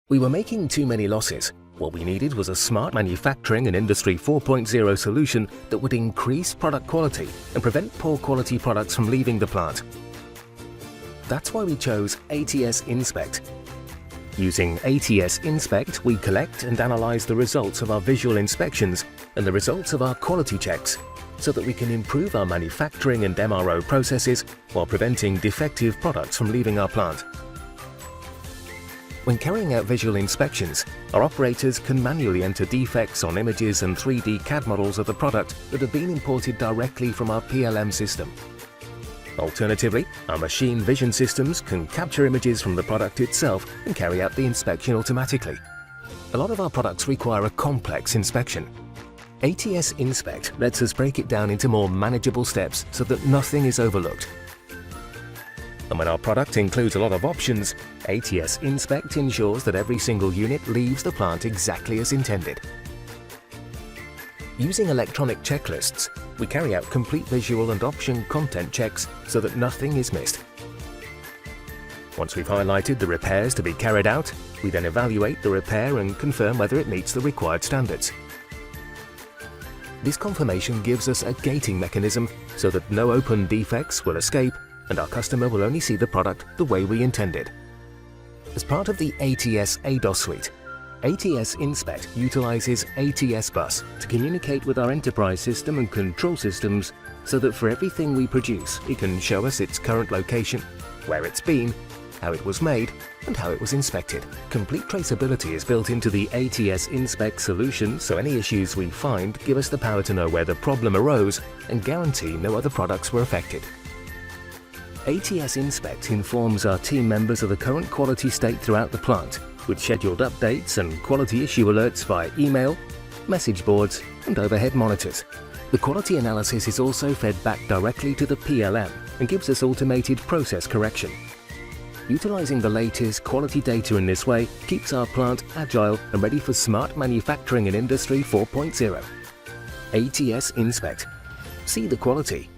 We were making too many losses. What we needed was a smart manufacturing and Industry 4.0 solution that would increase product quality and prevent poor quality products from leaving the plant. That's why we chose ATS Inspect. Using ATS Inspect, we collect and analyze the results of our visual inspections and the results of our quality checks, so that we can improve our manufacturing and MRO processes while preventing defective products from leaving our plant. When carrying out visual inspections, our operators can manually enter defects on images and 3D CAD models of the product that have been imported directly from our PLM system. Alternatively, our machine vision systems can capture images from the product itself and carry out the inspection automatically. A lot of our products require a complex inspection. ATS Inspect lets us break it down into more manageable steps so that nothing is overlooked. And when our product includes a lot of options, ATS Inspect ensures that every single unit leaves the plant exactly as intended. Using electronic checklists, we carry out complete visual and option content checks so that nothing is missed. Once we've highlighted the repairs to be carried out, we then evaluate the repair and confirm whether it meets the required standards. This confirmation gives us a gating mechanism so that no open defects will escape and our customer will only see the product the way we intended. As part of the ATS ADOS suite, ATS Inspect utilizes ATS Bus to communicate with our enterprise system and control systems so that for everything we produce, it can show us its current location, where it's been, how it was made, and how it was inspected. Complete traceability is built into the ATS Inspect solution, so any issues we find give us the power to know where the problem arose and guarantee no other products were affected. ATS Inspect informs our team members of the current quality state throughout the plant, with scheduled updates and quality issue alerts via email, message boards, and overhead monitors. The quality analysis is also fed back directly to the PLM and gives us automated process correction. Utilizing the latest quality data in this way keeps our plant agile and ready for smart manufacturing and Industry 4.0. ATS Inspect. See the quality.